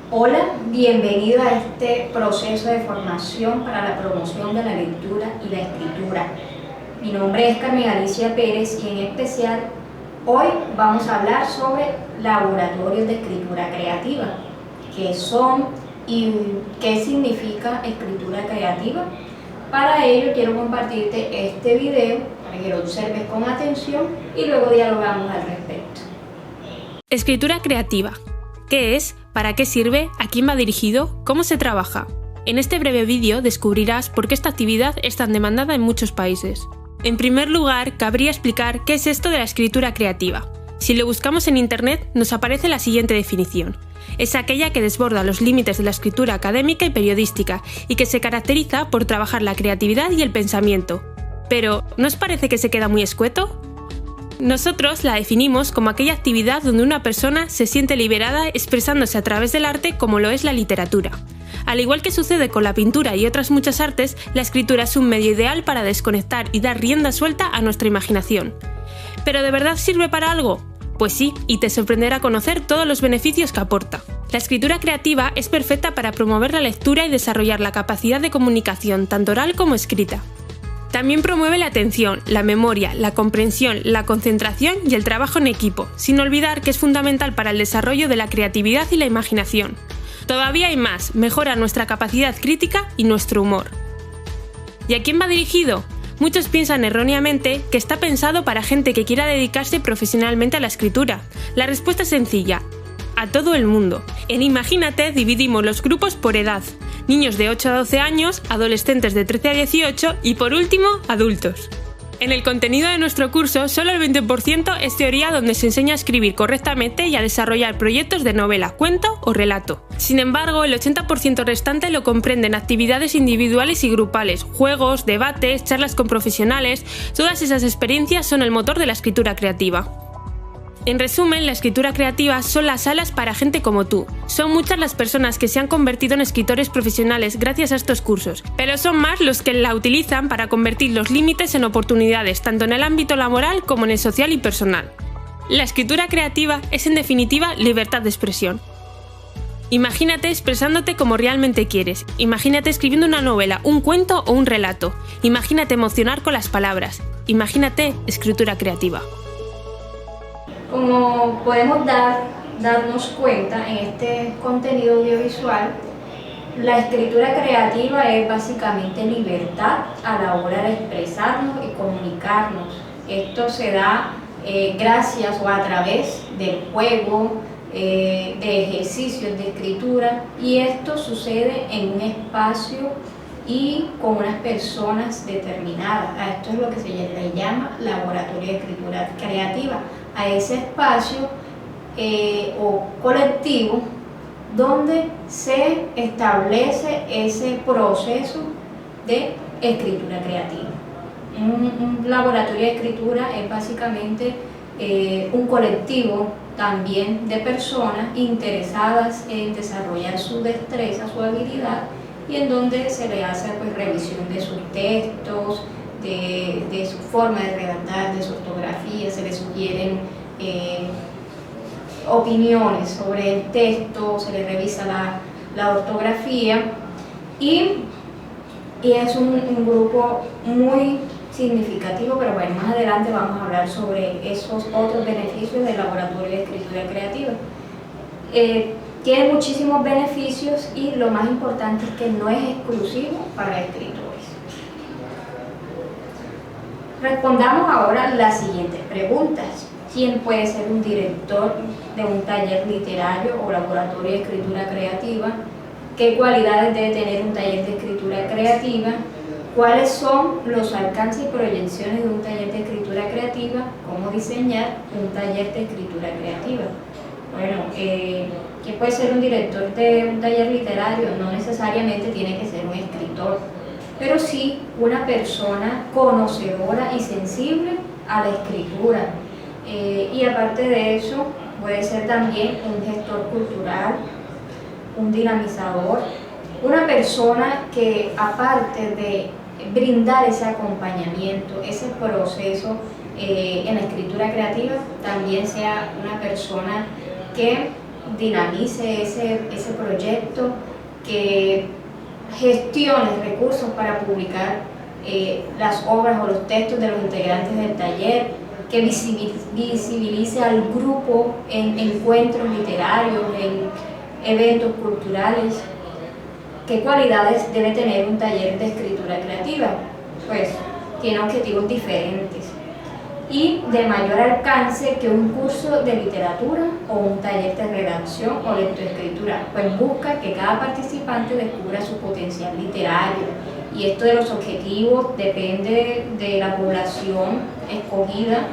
Hola, bienvenido a este proceso de formación para la promoción de la lectura y la escritura. Mi nombre es Carmen Alicia Pérez y en especial hoy vamos a hablar sobre laboratorios de escritura creativa, qué son y qué significa escritura creativa. Para ello quiero compartirte este video para que lo observes con atención y luego dialogamos al respecto. Escritura creativa. ¿Qué es? ¿Para qué sirve? ¿A quién va dirigido? ¿Cómo se trabaja? En este breve vídeo descubrirás por qué esta actividad es tan demandada en muchos países. En primer lugar, cabría explicar qué es esto de la escritura creativa. Si lo buscamos en internet, nos aparece la siguiente definición. Es aquella que desborda los límites de la escritura académica y periodística y que se caracteriza por trabajar la creatividad y el pensamiento. Pero, ¿no os parece que se queda muy escueto? Nosotros la definimos como aquella actividad donde una persona se siente liberada expresándose a través del arte como lo es la literatura. Al igual que sucede con la pintura y otras muchas artes, la escritura es un medio ideal para desconectar y dar rienda suelta a nuestra imaginación. ¿Pero de verdad sirve para algo? Pues sí, y te sorprenderá conocer todos los beneficios que aporta. La escritura creativa es perfecta para promover la lectura y desarrollar la capacidad de comunicación, tanto oral como escrita. También promueve la atención, la memoria, la comprensión, la concentración y el trabajo en equipo, sin olvidar que es fundamental para el desarrollo de la creatividad y la imaginación. Todavía hay más, mejora nuestra capacidad crítica y nuestro humor. ¿Y a quién va dirigido? Muchos piensan erróneamente que está pensado para gente que quiera dedicarse profesionalmente a la escritura. La respuesta es sencilla: a todo el mundo. En Imagínate dividimos los grupos por edad: niños de 8 a 12 años, adolescentes de 13 a 18 y por último, adultos. En el contenido de nuestro curso, solo el 20% es teoría donde se enseña a escribir correctamente y a desarrollar proyectos de novela, cuento o relato. Sin embargo, el 80% restante lo comprenden actividades individuales y grupales, juegos, debates, charlas con profesionales. Todas esas experiencias son el motor de la escritura creativa. En resumen, la escritura creativa son las alas para gente como tú. Son muchas las personas que se han convertido en escritores profesionales gracias a estos cursos, pero son más los que la utilizan para convertir los límites en oportunidades, tanto en el ámbito laboral como en el social y personal. La escritura creativa es en definitiva libertad de expresión. Imagínate expresándote como realmente quieres. Imagínate escribiendo una novela, un cuento o un relato. Imagínate emocionar con las palabras. Imagínate escritura creativa. Como podemos darnos cuenta en este contenido audiovisual, la escritura creativa es básicamente libertad a la hora de expresarnos y comunicarnos. Esto se da gracias o a través del juego, de ejercicios de escritura, y esto sucede en un espacio y con unas personas determinadas. A esto es lo que se le llama laboratorio de escritura creativa, a ese espacio o colectivo donde se establece ese proceso de escritura creativa. Un laboratorio de escritura es básicamente un colectivo también de personas interesadas en desarrollar su destreza, su habilidad, y en donde se le hace revisión de sus textos, de su forma de redactar, de su ortografía. Se le sugieren opiniones sobre el texto, se le revisa la ortografía, y es un grupo muy significativo. Pero bueno, más adelante vamos a hablar sobre esos otros beneficios del laboratorio de escritura creativa. Tiene muchísimos beneficios y lo más importante es que no es exclusivo para escritores. Respondamos ahora las siguientes preguntas. ¿Quién puede ser un director de un taller literario o laboratorio de escritura creativa? ¿Qué cualidades debe tener un taller de escritura creativa? ¿Cuáles son los alcances y proyecciones de un taller de escritura creativa? ¿Cómo diseñar un taller de escritura creativa? Bueno, ¿quién puede ser un director de un taller literario? No necesariamente tiene que ser un escritor, pero sí una persona conocedora y sensible a la escritura. Y aparte de eso, puede ser también un gestor cultural, un dinamizador, una persona que, aparte de brindar ese acompañamiento, ese proceso en la escritura creativa, también sea una persona que dinamice ese proyecto, que gestione recursos para publicar las obras o los textos de los integrantes del taller, que visibilice al grupo en encuentros literarios, en eventos culturales. ¿Qué cualidades debe tener un taller de escritura creativa? Pues tiene objetivos diferentes y de mayor alcance que un curso de literatura o un taller de redacción o lectoescritura, pues busca que cada participante descubra su potencial literario, y esto de los objetivos depende de la población escogida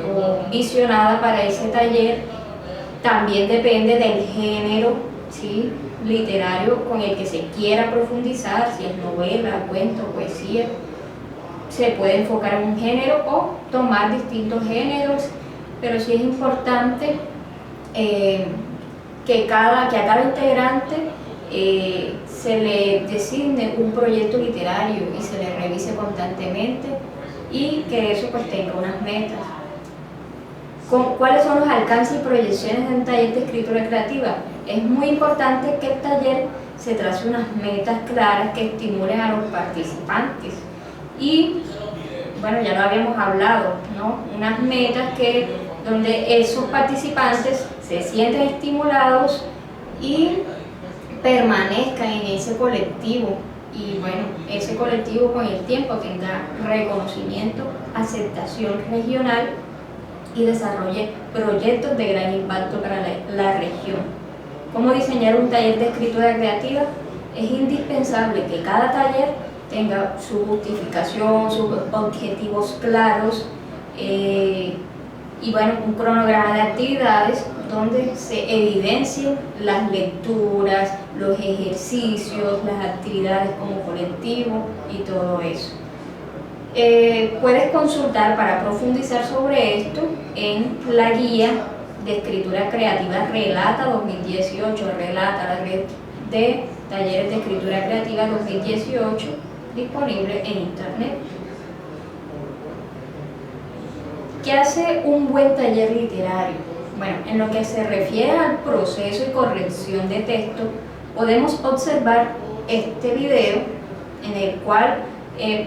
o visionada para ese taller. También depende del género, ¿sí?, literario con el que se quiera profundizar, si es novela, cuento, poesía. Se puede enfocar en un género o tomar distintos géneros, pero sí es importante que a cada integrante se le designe un proyecto literario y se le revise constantemente, y que eso pues tenga unas metas. ¿Cuáles son los alcances y proyecciones de un taller de escritura creativa? Es muy importante que el taller se trace unas metas claras que estimulen a los participantes. Y bueno, ya lo habíamos hablado, ¿no? Unas metas donde esos participantes se sienten estimulados y permanezcan en ese colectivo, y bueno, ese colectivo con el tiempo tenga reconocimiento, aceptación regional y desarrolle proyectos de gran impacto para la región. ¿Cómo diseñar un taller de escritura creativa? Es indispensable que cada taller tenga su justificación, sus objetivos claros, y bueno, un cronograma de actividades donde se evidencien las lecturas, los ejercicios, las actividades como colectivo y todo eso. Puedes consultar para profundizar sobre esto en la guía de escritura creativa Relata 2018, Relata, la red de talleres de escritura creativa 2018, disponible en internet. ¿Qué hace un buen taller literario? Bueno, en lo que se refiere al proceso y corrección de texto, podemos observar este video en el cual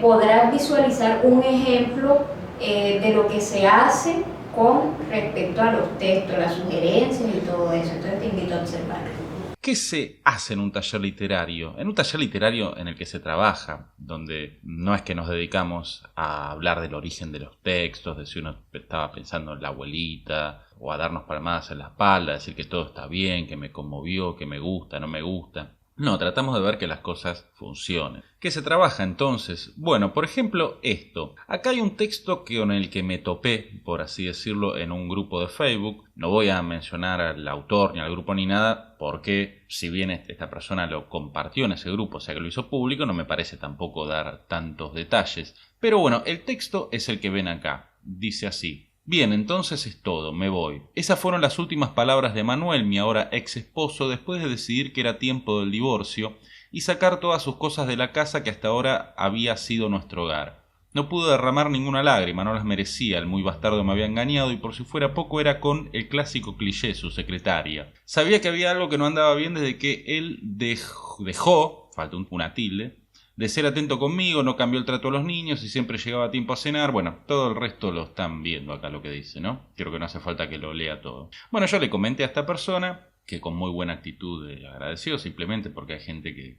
podrás visualizar un ejemplo de lo que se hace con respecto a los textos, las sugerencias y todo eso. Entonces te invito a observarlo. ¿Qué se hace en un taller literario? En un taller literario en el que se trabaja, donde no es que nos dedicamos a hablar del origen de los textos, de si uno estaba pensando en la abuelita, o a darnos palmadas en la espalda, decir que todo está bien, que me conmovió, que me gusta, no me gusta. No, tratamos de ver que las cosas funcionen. ¿Qué se trabaja entonces? Bueno, por ejemplo, esto. Acá hay un texto con el que me topé, por así decirlo, en un grupo de Facebook. No voy a mencionar al autor ni al grupo ni nada, porque si bien esta persona lo compartió en ese grupo, o sea que lo hizo público, no me parece tampoco dar tantos detalles. Pero bueno, el texto es el que ven acá. Dice así: bien, entonces es todo, me voy. Esas fueron las últimas palabras de Manuel, mi ahora ex esposo, después de decidir que era tiempo del divorcio y sacar todas sus cosas de la casa que hasta ahora había sido nuestro hogar. No pude derramar ninguna lágrima, no las merecía, el muy bastardo me había engañado y por si fuera poco era con el clásico cliché, su secretaria. Sabía que había algo que no andaba bien desde que él dejó, falta una tilde, de ser atento conmigo, no cambió el trato a los niños y siempre llegaba a tiempo a cenar. Bueno, todo el resto lo están viendo acá lo que dice, ¿no? Creo que no hace falta que lo lea todo. Bueno, yo le comenté a esta persona, que con muy buena actitud agradeció, simplemente porque hay gente que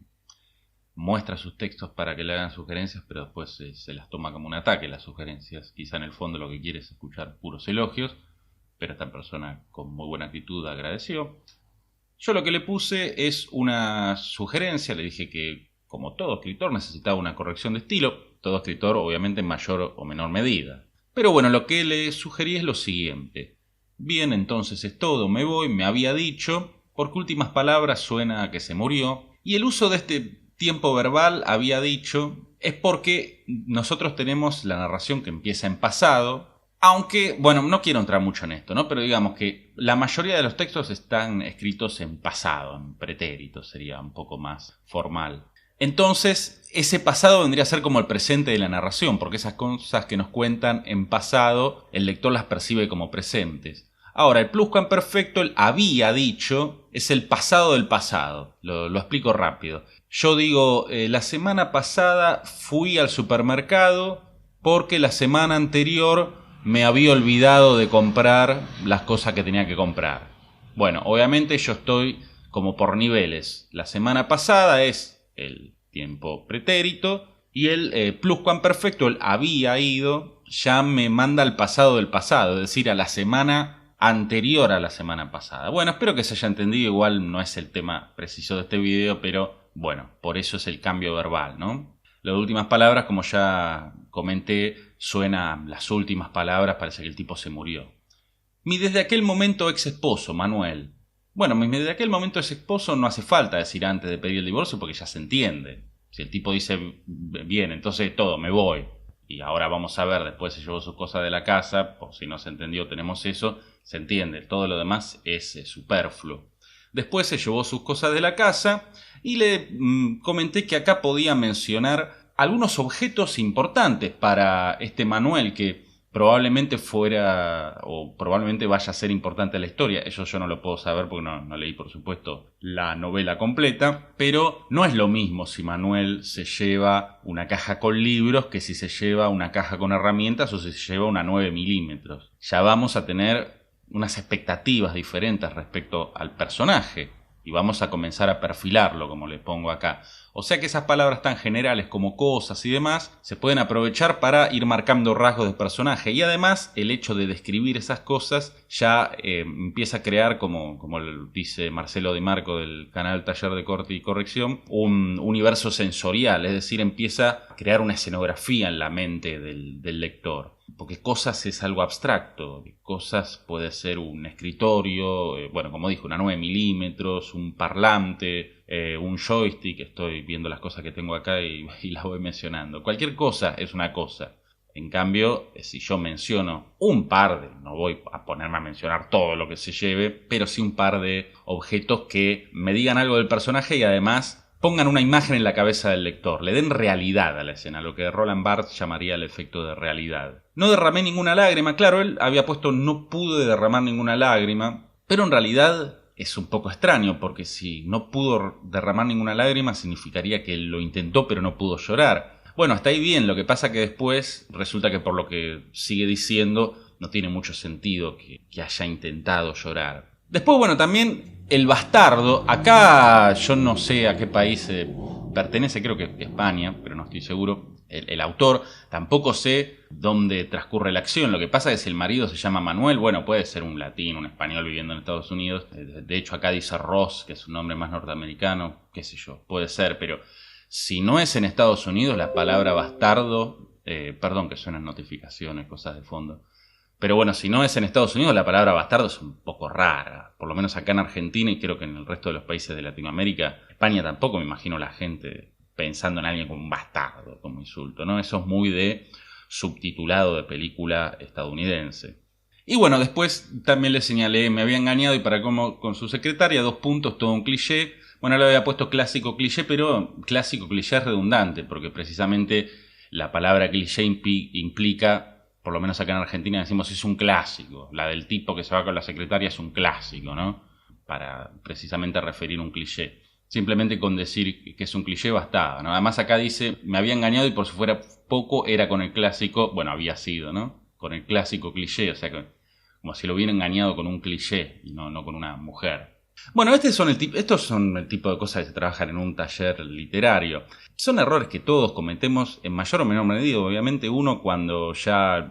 muestra sus textos para que le hagan sugerencias, pero después se las toma como un ataque las sugerencias. Quizá en el fondo lo que quiere es escuchar puros elogios, pero esta persona con muy buena actitud agradeció. Yo lo que le puse es una sugerencia, le dije que como todo escritor necesitaba una corrección de estilo, todo escritor obviamente en mayor o menor medida. Pero bueno, lo que le sugerí es lo siguiente. Bien, entonces es todo, me voy, me había dicho, porque últimas palabras suena a que se murió, y el uso de este tiempo verbal, había dicho, es porque nosotros tenemos la narración que empieza en pasado, aunque, bueno, no quiero entrar mucho en esto, ¿no? Pero digamos que la mayoría de los textos están escritos en pasado, en pretérito, sería un poco más formal. Entonces, ese pasado vendría a ser como el presente de la narración, porque esas cosas que nos cuentan en pasado, el lector las percibe como presentes. Ahora, el pluscuamperfecto, el había dicho, es el pasado del pasado. Lo explico rápido. Yo digo, la semana pasada fui al supermercado porque la semana anterior me había olvidado de comprar las cosas que tenía que comprar. Bueno, obviamente yo estoy como por niveles. La semana pasada es el tiempo pretérito y el pluscuamperfecto, el había ido, ya me manda al pasado del pasado, es decir, a la semana anterior a la semana pasada. Bueno, espero que se haya entendido, igual no es el tema preciso de este video, pero bueno, por eso es el cambio verbal, ¿no? Las últimas palabras, como ya comenté, suenan las últimas palabras, parece que el tipo se murió. Mi desde aquel momento ex esposo, Manuel. Bueno, mi desde aquel momento ex esposo no hace falta decir antes de pedir el divorcio porque ya se entiende. Si el tipo dice, bien, entonces todo, me voy. Y ahora vamos a ver, después se llevó sus cosas de la casa, por si no se entendió, tenemos eso, se entiende. Todo lo demás es superfluo. Después se llevó sus cosas de la casa y le comenté que acá podía mencionar algunos objetos importantes para este Manuel que probablemente fuera o probablemente vaya a ser importante en la historia. Eso yo no lo puedo saber porque no leí, por supuesto, la novela completa, pero no es lo mismo si Manuel se lleva una caja con libros que si se lleva una caja con herramientas o si se lleva una 9 milímetros. Ya vamos a tener unas expectativas diferentes respecto al personaje y vamos a comenzar a perfilarlo, como le pongo acá. O sea que esas palabras tan generales como cosas y demás se pueden aprovechar para ir marcando rasgos de personaje. Y además el hecho de describir esas cosas ya empieza a crear, como dice Marcelo Di Marco del canal Taller de Corte y Corrección, un universo sensorial. Es decir, empieza a crear una escenografía en la mente del lector. Porque cosas es algo abstracto. Cosas puede ser un escritorio, bueno, como dije, una 9 milímetros, un parlante, un joystick. Estoy viendo las cosas que tengo acá y las voy mencionando. Cualquier cosa es una cosa. En cambio, si yo menciono un par de, no voy a ponerme a mencionar todo lo que se lleve, pero sí un par de objetos que me digan algo del personaje y además pongan una imagen en la cabeza del lector, le den realidad a la escena, lo que Roland Barthes llamaría el efecto de realidad. No derramé ninguna lágrima, claro, él había puesto no pude derramar ninguna lágrima, pero en realidad es un poco extraño, porque si no pudo derramar ninguna lágrima significaría que él lo intentó pero no pudo llorar. Bueno, hasta ahí bien, lo que pasa que después resulta que por lo que sigue diciendo no tiene mucho sentido que haya intentado llorar. Después, bueno, también el bastardo, acá yo no sé a qué país pertenece, creo que España, pero no estoy seguro. El autor, tampoco sé dónde transcurre la acción. Lo que pasa es que si el marido se llama Manuel, bueno, puede ser un latino, un español viviendo en Estados Unidos. De hecho, acá dice Ross, que es un nombre más norteamericano, qué sé yo, puede ser. Pero si no es en Estados Unidos, la palabra bastardo, perdón que suenan notificaciones, cosas de fondo. Pero bueno, si no es en Estados Unidos, la palabra bastardo es un poco rara. Por lo menos acá en Argentina y creo que en el resto de los países de Latinoamérica. España tampoco me imagino la gente pensando en alguien como un bastardo, como insulto, ¿no? Eso es muy de subtitulado de película estadounidense. Y bueno, después también le señalé, me había engañado y para cómo con su secretaria, 2 puntos, todo un cliché. Bueno, le había puesto clásico cliché, pero clásico cliché es redundante, porque precisamente la palabra cliché implica... Por lo menos acá en Argentina decimos es un clásico. La del tipo que se va con la secretaria es un clásico, ¿no? Para precisamente referir un cliché. Simplemente con decir que es un cliché bastaba, ¿no? Además acá dice, me había engañado y por si fuera poco era con el clásico, bueno, había sido, ¿no? Con el clásico cliché, o sea, que, como si lo hubiera engañado con un cliché y no con una mujer. Bueno, estos son el tipo de cosas que se trabajan en un taller literario. Son errores que todos cometemos en mayor o menor medida. Obviamente uno cuando ya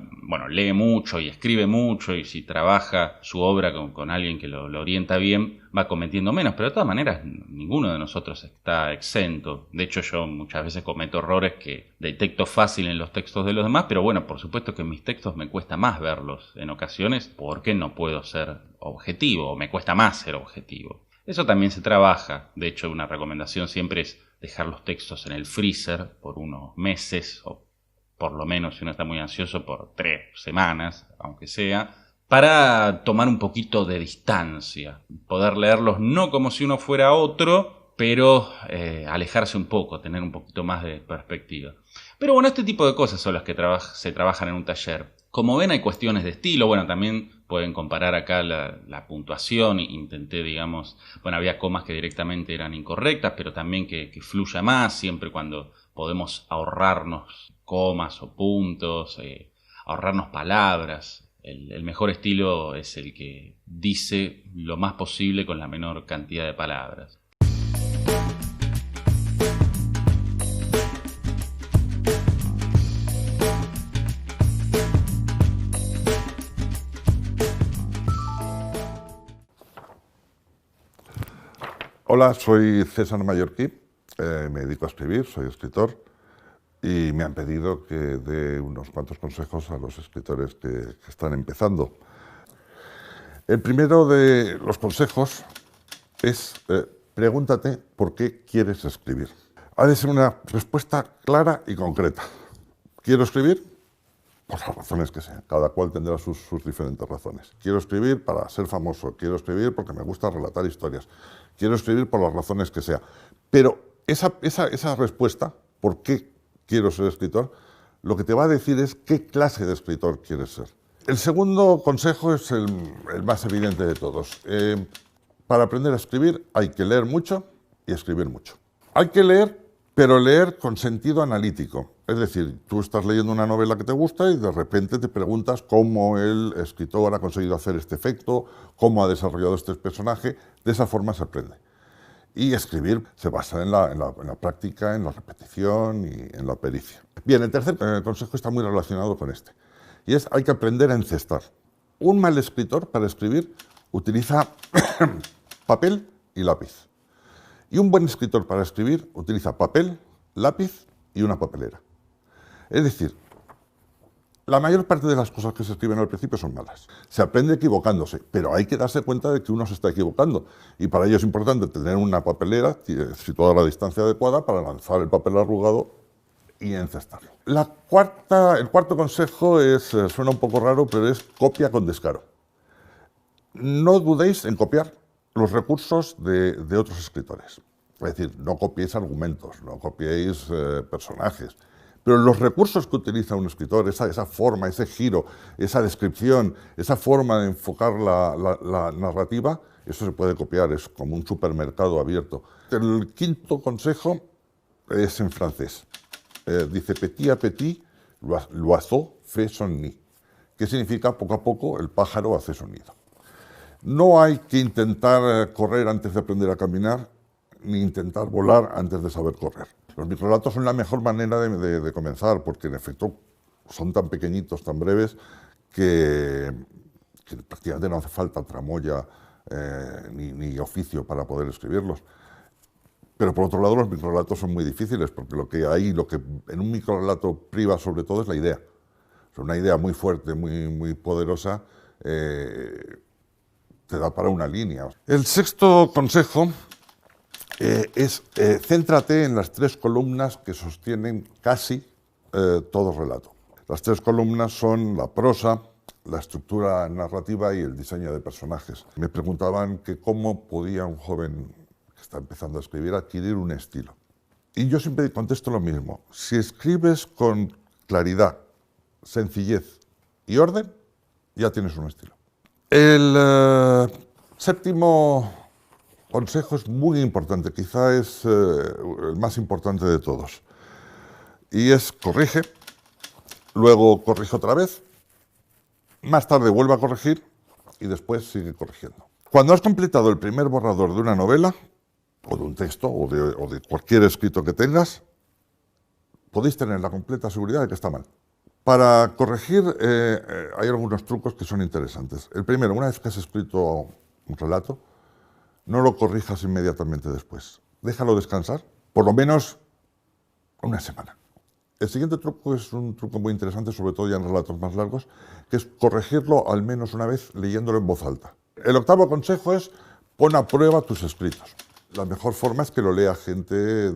lee mucho y escribe mucho y si trabaja su obra con alguien que lo orienta bien, va cometiendo menos. Pero de todas maneras, ninguno de nosotros está exento. De hecho, yo muchas veces cometo errores que detecto fácil en los textos de los demás. Pero bueno, por supuesto que en mis textos me cuesta más verlos en ocasiones porque no puedo ser objetivo, o me cuesta más ser objetivo. Eso también se trabaja. De hecho, una recomendación siempre es dejar los textos en el freezer por unos meses, o por lo menos si uno está muy ansioso por 3 semanas, aunque sea, para tomar un poquito de distancia. Poder leerlos no como si uno fuera otro, pero alejarse un poco, tener un poquito más de perspectiva. Pero bueno, este tipo de cosas son las que se trabajan en un taller. Como ven, hay cuestiones de estilo. Bueno, también pueden comparar acá la puntuación. Intenté, digamos, bueno, había comas que directamente eran incorrectas, pero también que fluya más, siempre cuando podemos ahorrarnos comas o puntos, ahorrarnos palabras. El mejor estilo es el que dice lo más posible con la menor cantidad de palabras. Hola, soy César Mallorquí, me dedico a escribir, soy escritor y me han pedido que dé unos cuantos consejos a los escritores que están empezando. El primero de los consejos es pregúntate por qué quieres escribir. Ha de ser una respuesta clara y concreta. ¿Quiero escribir? Por las razones que sean. Cada cual tendrá sus diferentes razones. Quiero escribir para ser famoso. Quiero escribir porque me gusta relatar historias. Quiero escribir por las razones que sea. Pero esa respuesta, ¿por qué quiero ser escritor?, lo que te va a decir es qué clase de escritor quieres ser. El segundo consejo es el más evidente de todos. Para aprender a escribir hay que leer mucho y escribir mucho. Hay que leer, pero leer con sentido analítico. Es decir, tú estás leyendo una novela que te gusta y de repente te preguntas cómo el escritor ha conseguido hacer este efecto, cómo ha desarrollado este personaje. De esa forma se aprende. Y escribir se basa en la práctica, en la repetición y en la pericia. Bien, el tercer consejo está muy relacionado con este. Y es, hay que aprender a encestar. Un mal escritor, para escribir, utiliza papel y lápiz. Y un buen escritor, para escribir, utiliza papel, lápiz y una papelera. Es decir, la mayor parte de las cosas que se escriben al principio son malas. Se aprende equivocándose, pero hay que darse cuenta de que uno se está equivocando. Y para ello es importante tener una papelera situada a la distancia adecuada para lanzar el papel arrugado y encestarlo. El cuarto consejo suena un poco raro, pero es copia con descaro. No dudéis en copiar los recursos de otros escritores. Es decir, no copiéis argumentos, no copiéis personajes. Pero los recursos que utiliza un escritor, esa forma, ese giro, esa descripción, esa forma de enfocar la narrativa, eso se puede copiar, es como un supermercado abierto. El quinto consejo es en francés. Dice petit à petit, l'oiseau fait son nid, que significa poco a poco el pájaro hace su nido. No hay que intentar correr antes de aprender a caminar, ni intentar volar antes de saber correr. Los microrelatos son la mejor manera de comenzar, porque en efecto son tan pequeñitos, tan breves, que prácticamente no hace falta tramoya ni oficio para poder escribirlos. Pero por otro lado, los microrelatos son muy difíciles, porque lo que en un microrelato priva sobre todo es la idea. O sea, una idea muy fuerte, muy poderosa, te da para una línea. El sexto consejo es céntrate en las 3 columnas que sostienen casi todo relato. Las 3 columnas son la prosa, la estructura narrativa y el diseño de personajes. Me preguntaban que cómo podía un joven que está empezando a escribir adquirir un estilo. Y yo siempre contesto lo mismo. Si escribes con claridad, sencillez y orden, ya tienes un estilo. El séptimo consejo es muy importante, quizá es el más importante de todos. Y es corrige, luego corrige otra vez, más tarde vuelve a corregir y después sigue corrigiendo. Cuando has completado el primer borrador de una novela, o de un texto, o de cualquier escrito que tengas, podéis tener la completa seguridad de que está mal. Para corregir hay algunos trucos que son interesantes. El primero, una vez que has escrito un relato, no lo corrijas inmediatamente después. Déjalo descansar, por lo menos una semana. El siguiente truco es un truco muy interesante, sobre todo ya en relatos más largos, que es corregirlo al menos una vez leyéndolo en voz alta. El octavo consejo es pon a prueba tus escritos. La mejor forma es que lo lea gente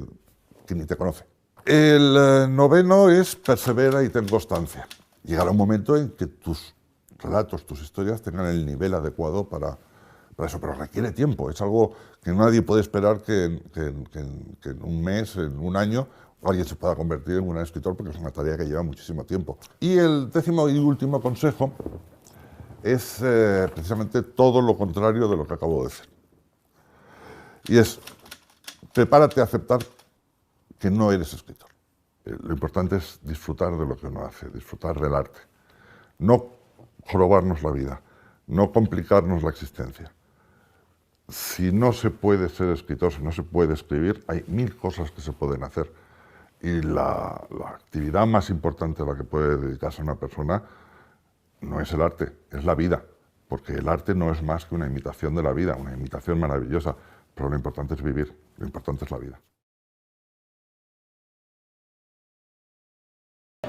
que ni te conoce. El noveno es persevera y ten constancia. Llegará un momento en que tus relatos, tus historias tengan el nivel adecuado para eso, pero requiere tiempo. Es algo que nadie puede esperar que en un mes, en un año, alguien se pueda convertir en un escritor, porque es una tarea que lleva muchísimo tiempo. Y el décimo y último consejo es precisamente todo lo contrario de lo que acabo de decir. Y es, prepárate a aceptar que no eres escritor. Lo importante es disfrutar de lo que uno hace, disfrutar del arte. No jorobarnos la vida, no complicarnos la existencia. Si no se puede ser escritor, si no se puede escribir, hay 1000 cosas que se pueden hacer. Y la actividad más importante a la que puede dedicarse una persona no es el arte, es la vida. Porque el arte no es más que una imitación de la vida, una imitación maravillosa. Pero lo importante es vivir, lo importante es la vida.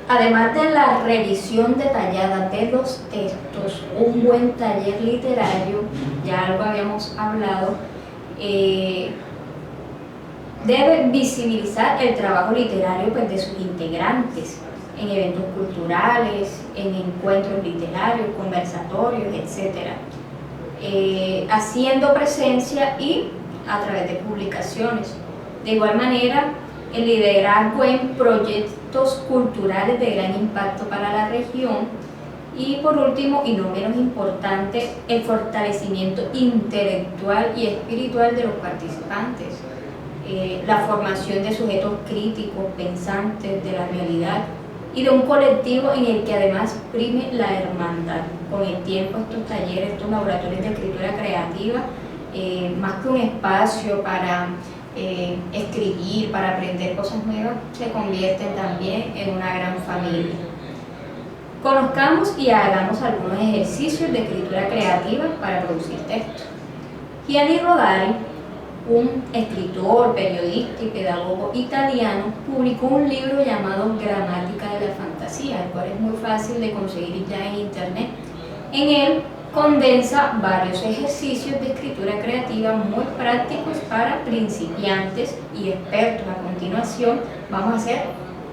Además de la revisión detallada de los textos, un buen taller literario, ya algo habíamos hablado, debe visibilizar el trabajo literario pues, de sus integrantes en eventos culturales, en encuentros literarios, conversatorios, etc. Haciendo presencia y a través de publicaciones. De igual manera, el liderazgo en proyectos culturales de gran impacto para la región y por último, y no menos importante, el fortalecimiento intelectual y espiritual de los participantes, la formación de sujetos críticos, pensantes de la realidad y de un colectivo en el que además prime la hermandad. Con el tiempo estos talleres, estos laboratorios de escritura creativa, más que un espacio para escribir, para aprender cosas nuevas, se convierten también en una gran familia. Conozcamos y hagamos algunos ejercicios de escritura creativa para producir textos. Gianni Rodari, un escritor, periodista y pedagogo italiano, publicó un libro llamado Gramática de la Fantasía, el cual es muy fácil de conseguir ya en internet. En él condensa varios ejercicios de escritura creativa muy prácticos para principiantes y expertos. A continuación vamos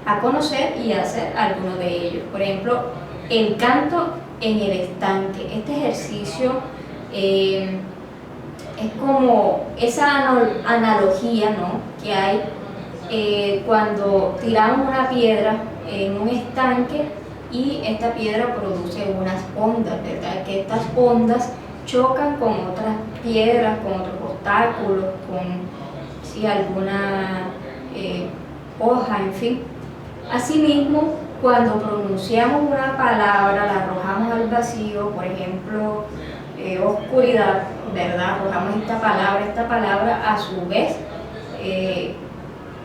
a conocer y a hacer algunos de ellos. Por ejemplo, el canto en el estanque. Este ejercicio es como esa analogía, ¿no?, que hay cuando tiramos una piedra en un estanque y esta piedra produce unas ondas, ¿verdad? Que estas ondas chocan con otras piedras, con otros obstáculos, con alguna hoja, en fin. Asimismo, cuando pronunciamos una palabra, la arrojamos al vacío, por ejemplo, oscuridad, ¿verdad? Arrojamos esta palabra a su vez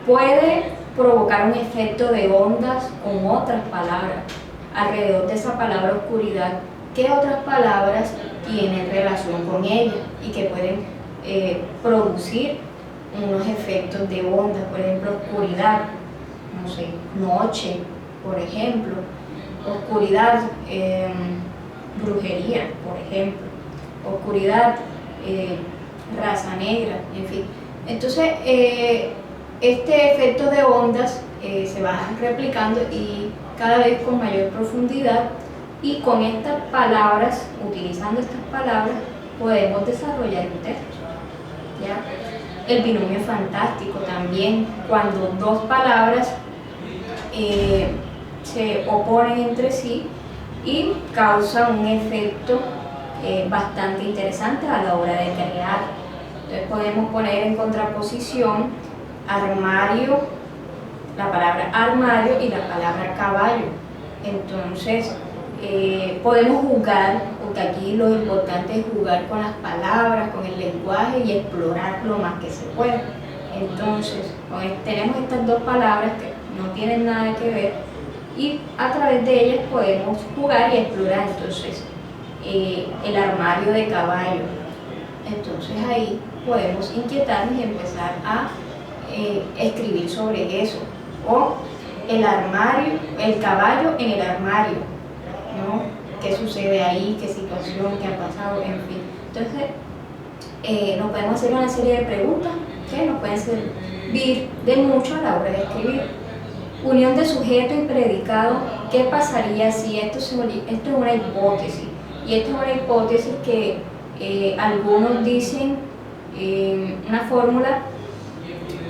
puede provocar un efecto de ondas con otras palabras. Alrededor de esa palabra oscuridad, ¿qué otras palabras tienen relación con ella y que pueden producir unos efectos de ondas? Por ejemplo, oscuridad, no sé, noche, por ejemplo, oscuridad, brujería, por ejemplo, oscuridad, raza negra, en fin. Entonces, este efecto de ondas se va replicando y cada vez con mayor profundidad, y con estas palabras, utilizando estas palabras, podemos desarrollar un texto, ¿ya? El binomio fantástico también, cuando dos palabras se oponen entre sí y causan un efecto bastante interesante a la hora de crear. Entonces podemos poner en contraposición armario, la palabra armario y la palabra caballo. Entonces podemos jugar, porque aquí lo importante es jugar con las palabras, con el lenguaje y explorar lo más que se pueda. Entonces tenemos estas dos palabras que no tienen nada que ver y a través de ellas podemos jugar y explorar. Entonces el armario de caballo, entonces ahí podemos inquietarnos y empezar a escribir sobre eso. O el armario, el caballo en el armario, ¿no? ¿Qué sucede ahí? ¿Qué situación? ¿Qué ha pasado? En fin. Entonces, nos podemos hacer una serie de preguntas que nos pueden servir de mucho a la hora de escribir. Unión de sujeto y predicado. ¿Qué pasaría si esto es una hipótesis? Y esto es una hipótesis que algunos dicen una fórmula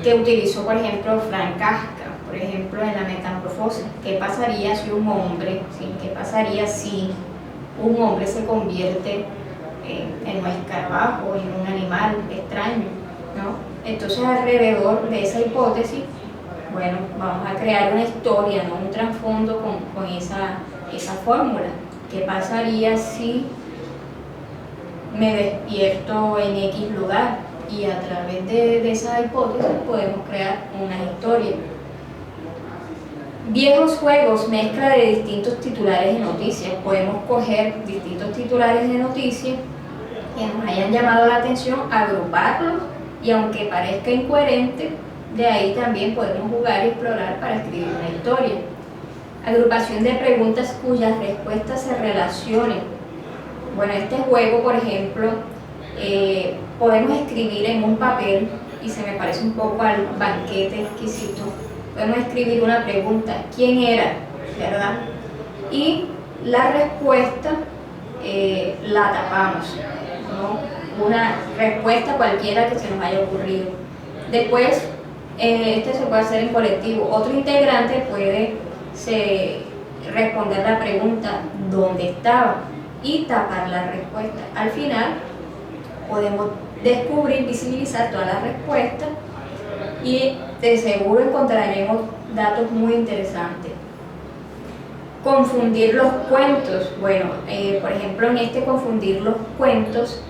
que utilizó, por ejemplo, Franz Kafka, por ejemplo, en La Metamorfosis. ¿Qué pasaría si un hombre, ¿sí? ¿Qué pasaría si un hombre se convierte en un escarabajo, en un animal extraño, ¿no? Entonces, alrededor de esa hipótesis, bueno, vamos a crear una historia, ¿no? Un trasfondo con esa fórmula. ¿Qué pasaría si me despierto en X lugar? Y a través de esa hipótesis podemos crear una historia. Viejos juegos, mezcla de distintos titulares de noticias. Podemos coger distintos titulares de noticias que nos hayan llamado la atención, agruparlos y aunque parezca incoherente, de ahí también podemos jugar y explorar para escribir una historia. Agrupación de preguntas cuyas respuestas se relacionen. Bueno, este juego, por ejemplo, podemos escribir en un papel, y se me parece un poco al banquete exquisito, podemos escribir una pregunta, ¿quién era? ¿Verdad? Y la respuesta la tapamos, ¿no? Una respuesta cualquiera que se nos haya ocurrido. Después, este se puede hacer en colectivo. Otro integrante puede responder la pregunta ¿dónde estaba? Y tapar la respuesta. Al final podemos descubrir, visibilizar todas las respuestas y de seguro encontraremos datos muy interesantes. Confundir los cuentos. Bueno, por ejemplo, en este confundir los cuentos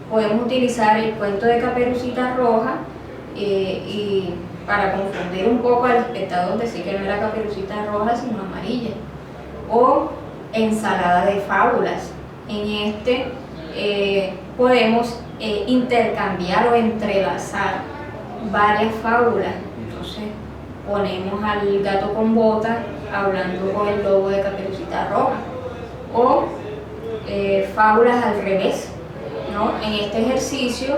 podemos utilizar el cuento de Caperucita Roja y para confundir un poco al espectador, decir que no era Caperucita Roja sino amarilla. O ensalada de fábulas. En este podemos intercambiar o entrelazar varias fábulas. Entonces ponemos al gato con botas hablando con el lobo de Caperucita Roja. O fábulas al revés, ¿no? En este ejercicio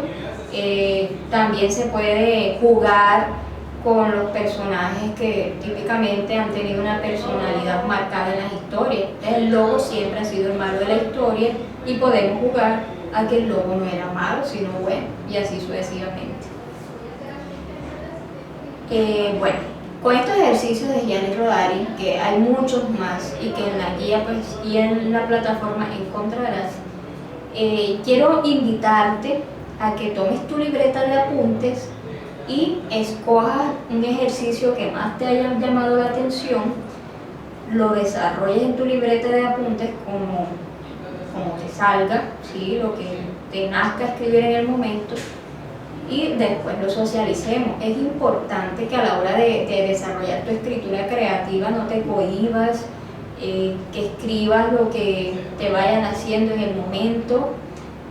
también se puede jugar con los personajes que típicamente han tenido una personalidad marcada en las historias. El lobo siempre ha sido el malo de la historia y podemos jugar a que el lobo no era malo, sino bueno, y así sucesivamente. Bueno, con estos ejercicios de Gianni Rodari, que hay muchos más y que en la guía pues, y en la plataforma encontrarás, quiero invitarte a que tomes tu libreta de apuntes y escojas un ejercicio que más te haya llamado la atención, lo desarrolles en tu libreta de apuntes como te salga, ¿sí? Lo que te nazca escribir en el momento, y después lo socialicemos. Es importante que a la hora de desarrollar tu escritura creativa no te cohibas, que escribas lo que te vayan haciendo en el momento,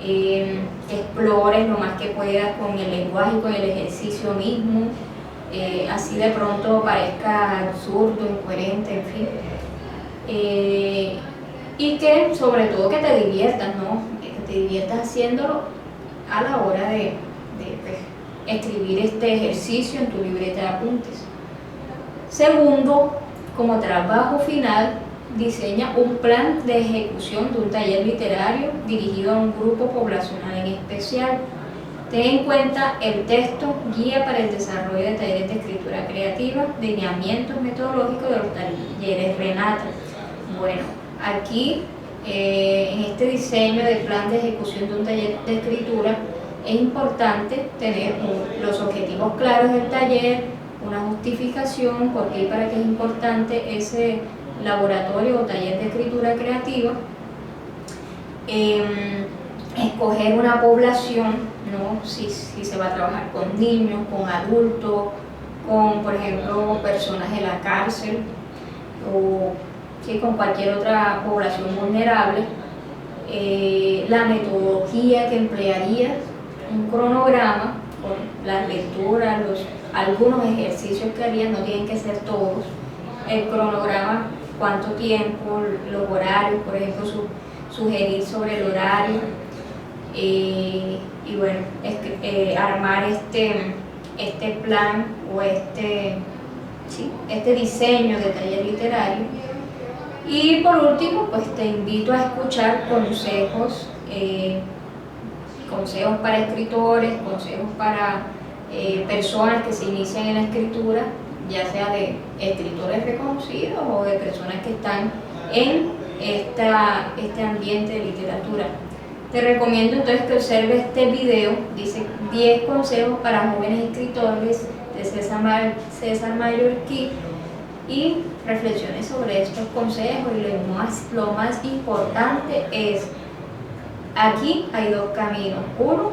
que explores lo más que puedas con el lenguaje y con el ejercicio mismo, así de pronto parezca absurdo, incoherente, en fin. Y que sobre todo que te diviertas, ¿no? Que te diviertas haciéndolo a la hora de escribir este ejercicio en tu libreta de apuntes. Segundo, como trabajo final, diseña un plan de ejecución de un taller literario dirigido a un grupo poblacional en especial. Ten en cuenta el texto Guía para el desarrollo de talleres de escritura creativa, lineamientos metodológicos de los talleres Renata. Bueno, aquí en este diseño del plan de ejecución de un taller de escritura es importante tener los objetivos claros del taller, una justificación por qué y para qué es importante ese laboratorio o taller de escritura creativa, escoger una población, ¿no? Si se va a trabajar con niños, con adultos, con, por ejemplo, personas en la cárcel o sí, con cualquier otra población vulnerable, la metodología que emplearías, un cronograma con las lecturas, algunos ejercicios que harías, no tienen que ser todos, el cronograma, cuánto tiempo, los horarios, por ejemplo, sugerir sobre el horario, y bueno, armar este plan o este diseño de taller literario. Y por último, pues te invito a escuchar consejos para escritores, consejos para personas que se inician en la escritura, ya sea de escritores reconocidos o de personas que están en este ambiente de literatura. Te recomiendo entonces que observes este video, dice 10 consejos para jóvenes escritores de César Mallorquí, y reflexiones sobre estos consejos. Y lo más importante es, aquí hay dos caminos. Uno,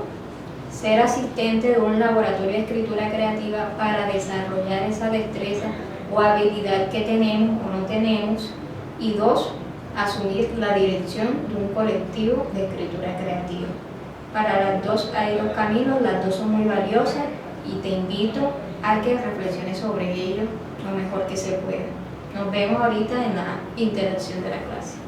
ser asistente de un laboratorio de escritura creativa para desarrollar esa destreza o habilidad que tenemos o no tenemos. Y dos, asumir la dirección de un colectivo de escritura creativa. Para las dos hay dos caminos, las dos son muy valiosas y te invito a que reflexiones sobre ello lo mejor que se pueda. Nos vemos ahorita en la interacción de la clase.